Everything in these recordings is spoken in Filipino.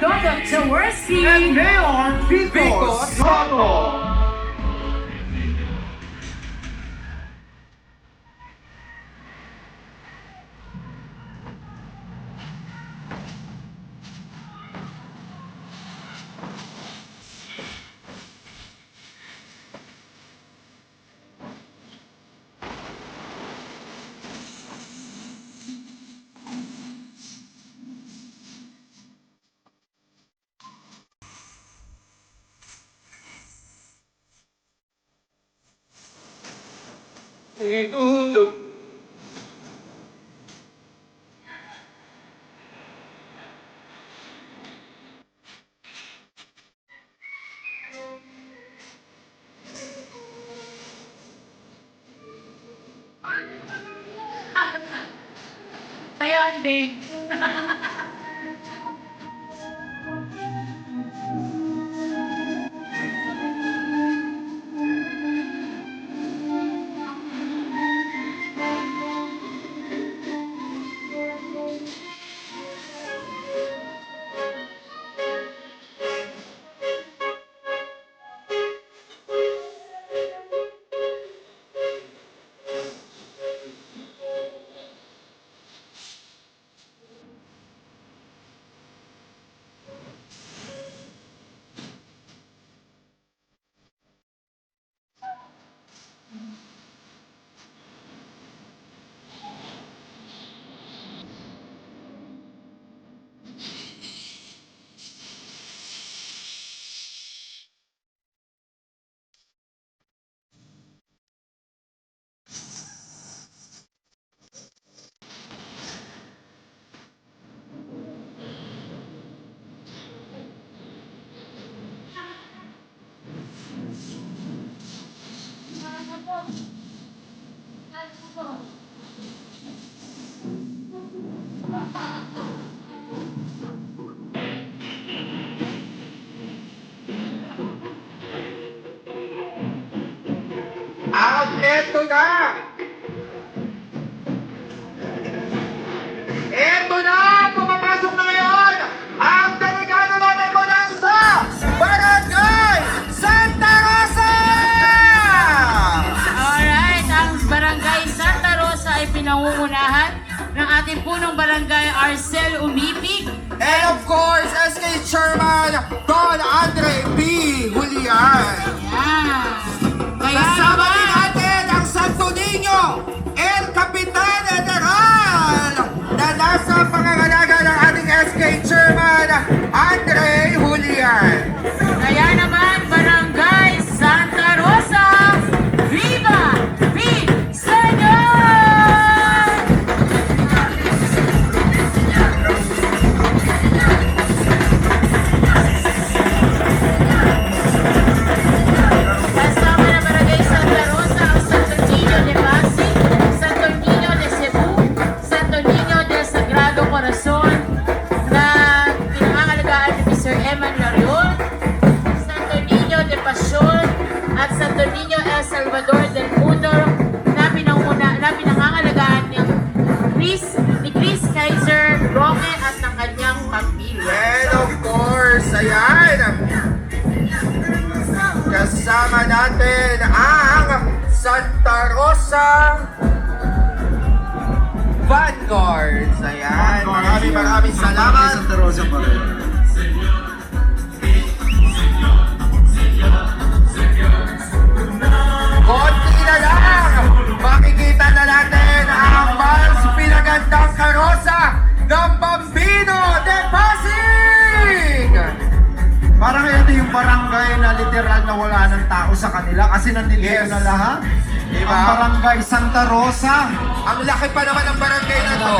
Dodot Jaworski. And Mayor Vico Soto. Ayan, din. At eto na! Eto na! Pumapasok na ngayon! Ang delegado natin mula sa Barangay Santa Rosa! Alright, ang Barangay Santa Rosa ay pinangungunahan ng ating punong barangay Arcel Umipig. And of course, SK Chairman Don Andre P. Julian. Yan. Kaya Kasama din naman, natin ang Santo Niño, El Capitan General na nasa pangangalaga ng ating SK Chairman Andre Julian. kaya naman, Barangay Santa Rosa, Viva Vicenyo! Kasama na Barangay Santa Rosa ang Santo Niño de Pasig, Santo Niño de Cebu, Santo Niño del Sagrado Corazon na pinangangalagaan ni Mr. Eman Larion, Santo Niño de Pasión at Santo Niño El Salvador del Mundo na pinangangalagaan ni Chris Kaiser Roque at ng kanyang pamilya. And of course, ayan, kasama natin ang Santa Rosa Vanguards. Ayan, maraming salamat. Santa Rosa pa rin. Konti na lang, makikita na natin ang mas pinagandang karosa ng Bambino de Pasig! Parang ito yung barangay na literal na wala ng tao sa kanila kasi nandito Yes. na lahat. Diba? Ang barangay Santa Rosa. Ang laki pa naman ng barangay na to.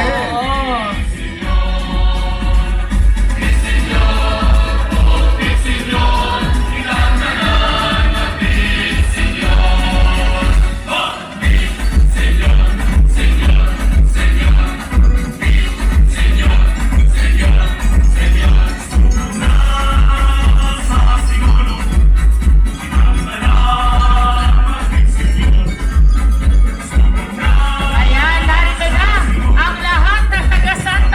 Ayan, narito na ang lahat ng taga Santa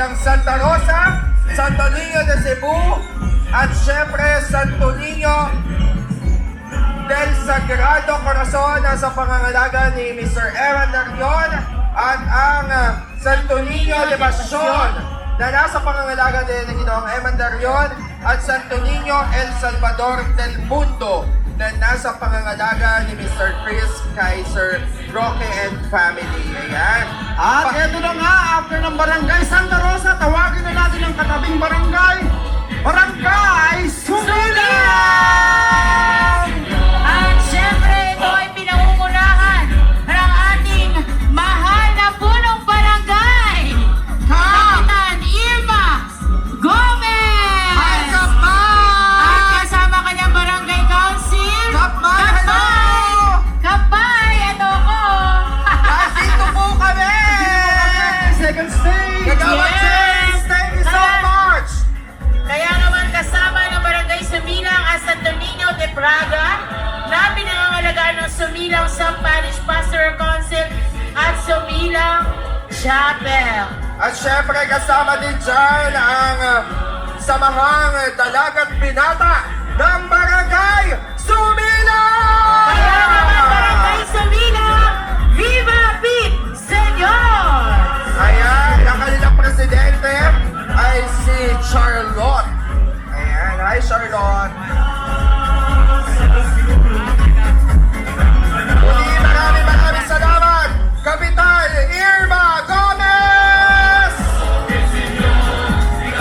ng Santa Rosa, Santo Niño de Cebu, at syempre Santo Niño del Sagrado Corazon na sa pangangalaga ni Mr. Evan Darion at ang Santo Niño de Pasión na nasa pangangalaga din ng Ginoong Evan Darion at Santo Niño El Salvador del Mundo na nasa pangangalaga ni Mr. Chris Kaiser Roque and family. Ayan. At eto na nga, after ng Barangay Santa Rosa, tawagin na natin ang katabing barangay, Barangay Sumilang! At syempre, ito ay pinangungunahan ng ating mahal na punong barangay, Kapitan Irma Gomez! Ay, kapay! At kasama kanyang barangay council, Kapay! Hello! Kapay! Ito ko! Dito po kami! Second stage! Kagawad Yes! James, thank you so much! Kaya naman kasama ng barangay Sumilang at Santo Niño de Praga na pinangangalagaan ng Sumilang Spanish Pastoral Council at Sumilang Chapel. At syempre kasama din dyan ang samahang dalagat binata ng Barangay Sumilang! Kaya naman barangay Sumilang, Viva Pete Senyor! Ayan, ang kanilang presidente ay si Charlotte. Ayan, hi Charlotte. Muli, maraming salamat, Kapitan Irma Gomez!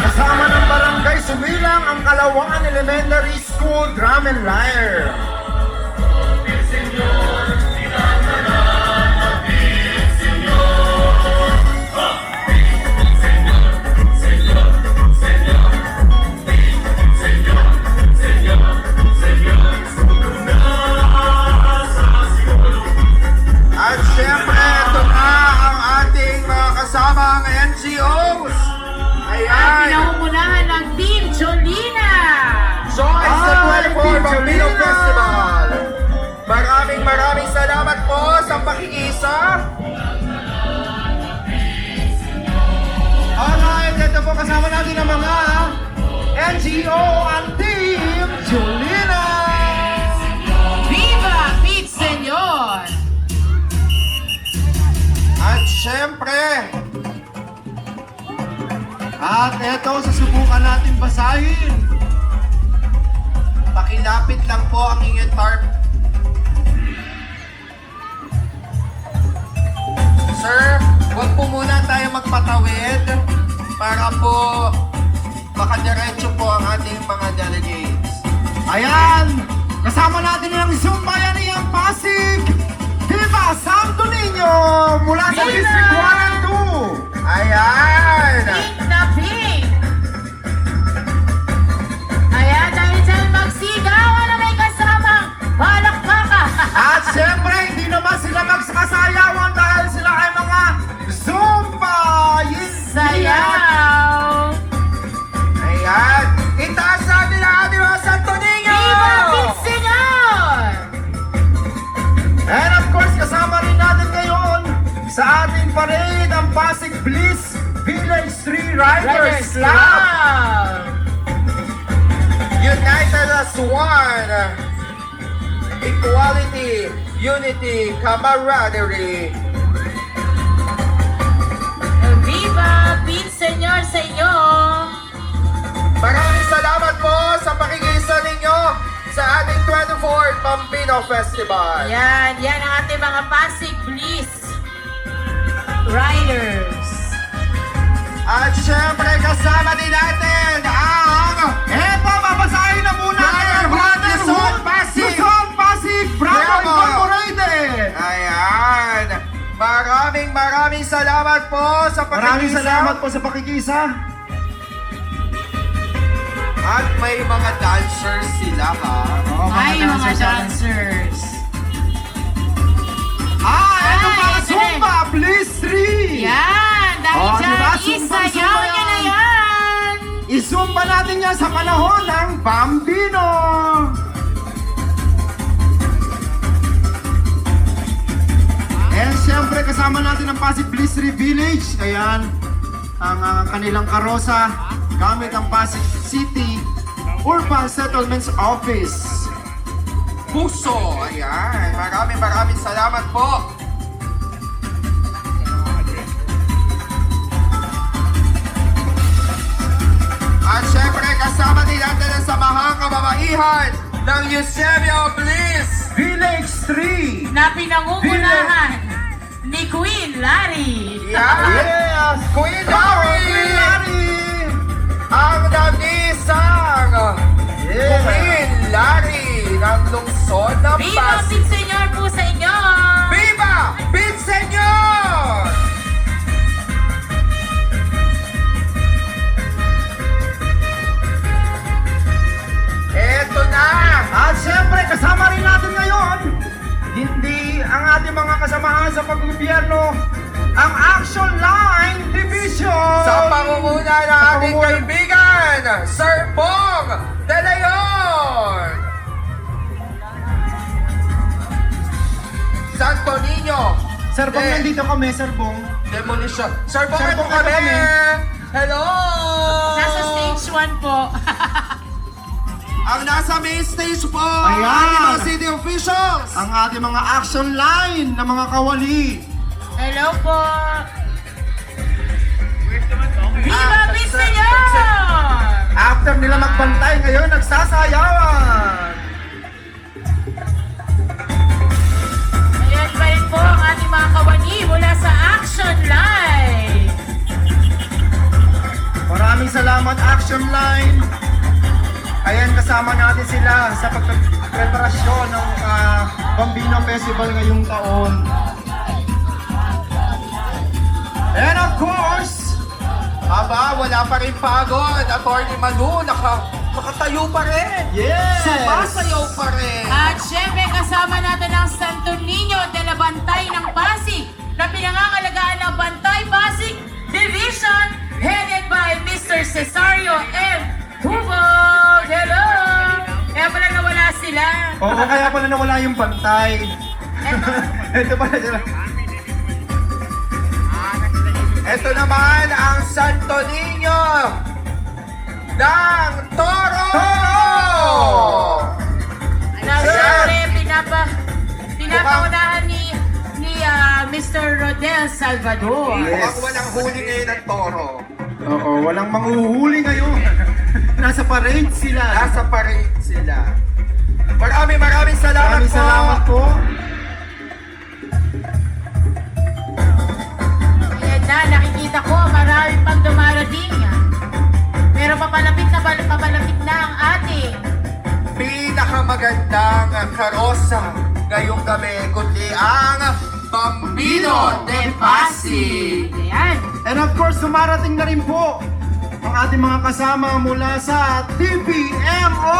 Kasama ng Barangay Sumilang ang Kalawangan Elementary School Drum and Lyre. At syempre, ito na ang ating mga kasamang NGOs. At Ayan, pinangungunahan ng Team Jolina! Joyce sa Ay, 24 Bambino Jolina! Festival. Maraming salamat po sa pakikisa. Alright, ito po kasama natin ang mga NGO and Team Julina! Viva Pete Senyor! At syempre, At ito, susubukan natin basahin. pakilapit lang po ang inyong tarp. Sir, huwag po muna tayo magpatawid para po makadiretso po ang ating mga delegates. Ayan! Kasama natin ang isang bayaniyang Pasig! Viva Santo Niño! Mula sa Viva! District 1 and 2! Ayan! Pink na pink! Ayan, dahil dyan magsigawan na may kasamang palakpakan! At syempre, hindi naman sila magsasayawan dahil sila ay mga Zumba! Sayaw! Ayan! Itaas natin ang ating mga Santo Niño! Viva Pete Senyor! And of course, kasama rin natin ngayon sa ating parade ang Pasig Bliss Village 3 Riders Club! United as one! Equality, unity, camaraderie. Viva Pete Senyor sa inyo! Maraming salamat po sa pakikisa ninyo sa ating 24th Bambino Festival. Yan, yan ang ating mga Pasig Bliss Riders. At syempre kasama din natin ang Eto, babasahin na muna ang Luzon, Pasig! Luzon, Pasig! Bravo Bravo! Incorporated! Ayan! Maraming salamat po sa pakikisa. Maraming salamat po sa pakikisa. At may mga dancers sila ha. Oo, Ay, mga dancers natin. dancers. Eto Ay, para ito Zumba Bliss 3! Yan, dahil Oh, dyan, diba? isayaw niya na yan. Isumba natin yan sa panahon ng Bambino! And syempre kasama natin ang Pasig Bliss 3 Village. Ayan. ang kanilang karosa gamit ang Pasig City Urban Settlements Office. Puso. Ayan. Maraming salamat po. At syempre, kasama din natin ang samahang kababaihan ng Eusebio Bliss. Village 3. Na pinangungunahan ni Queen Larry. Yes! Queen Larry! Larry! Ang nag-isang Yeah. Queen Larry ng lungsod ng Viva Pasig. Pinsenyor po sa inyo! Viva! Pinsenyor! Eto na! At syempre, kasama rin natin ngayon, hindi ang ating mga kasamahan sa paggobyerno, ang Action Line Division! Sa pangunguna ng ating kaibigan, Sir Bong De Leon! Santo Niño! Sir Bong, De- nandito kami, Sir Bong. Demolition. Sir Bong, Sir ito Bong, ito kami! kami. Hello! Nasa stage 1 po. Ang nasa main stage po, Ayan. ang ating mga city officials! Ang ating mga Action Line na mga kawali. Hello po! Viva Ah, Pinsenyor! After nila magbantay ngayon, nagsasayawan. Ayan pa rin po ang ating mga kawani mula sa Action Line. Maraming salamat, Action Line. Ayan, kasama natin sila sa pagpreparasyon ng Bambino Festival ngayong taon. And of course, Aba, wala pa rin pagod. Attorney Manu, nakatayo pa rin. yes! Sumasayaw pa rin. At syempre kasama natin ang Santo Niño de la Bantay ng Pasig na pinangangalagaan ng Bantay Pasig Division headed by Mr. Cesario M. Hubog! Hello! Kaya pala nawala sila. Oo, kaya pala nawala yung bantay. Ito pala sila. Ito naman ang Santo Niño ng Toro! Na syempre pinapaunahan ni Mr. Rodel Salvador. Mukhang walang huli ngayon ng Toro. Oo, walang manghuhuli ngayon. Nasa parade sila. Nasa parade sila. Maraming salamat Maraming salamat po. Ayan na, nakikita ko marami pang dumarating. Pero papalapit na ang ating Pinakamagandang karosa ngayong gabi, kundi ang Bambino de Pasig. Ayan. And of course, dumarating na rin po ang ating mga kasama mula sa TPMO!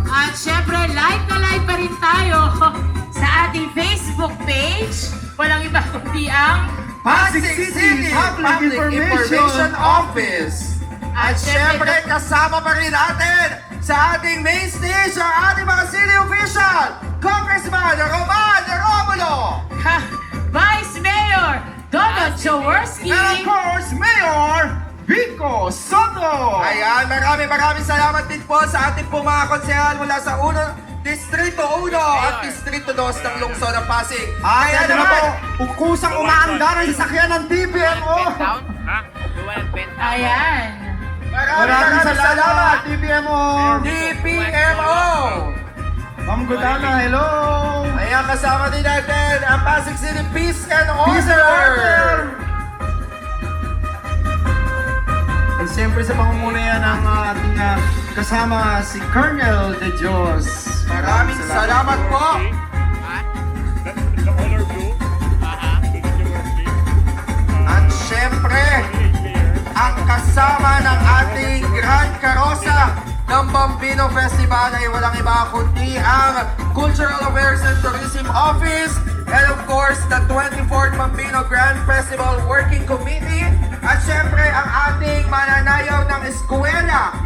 At syempre, live na live pa rin tayo sa ating Facebook page. Walang iba kundi ang Pasig City Public Information Office. At syempre, kasama pa rin natin sa ating main stage ang ating mga city official, Congressman Roman Romulo. Vice Mayor Donald Jaworski. And of course, Mayor Vico Soto! Ayan, maraming salamat din po sa ating po mga konsehal mula sa Distrito 1 at Distrito 2 ng lungsod ng Pasig. Ayan na po, kusang umaandar ang sasakyan ng TPMO! Ayan. Maraming salamat, TPMO! DPMO! Ma'am Godana, hello! Ayan, kasama din natin ang Pasig City Peace and Peace and order! At siyempre sa pangunguna ng ating kasama si Colonel De Dios. Maraming salamat po. The color blue. At syempre, ang kasama ng ating Grand Carosa ng Bambino Festival ay walang iba kundi ang Cultural Affairs and Tourism Office and of course the 24th Bambino Grand Festival Working Committee at syempre ang ating mananayaw ng eskwela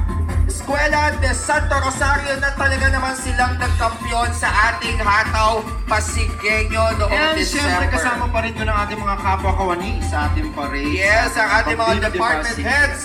Escuela de Santo Rosario na talaga naman silang nagkampiyon sa ating hataw Pasigueño noong And December. syempre kasama pa rin doon ang ating mga kapwa kawani sa ating parade. Yes, ang ating mga Pagdino de department Pasig. heads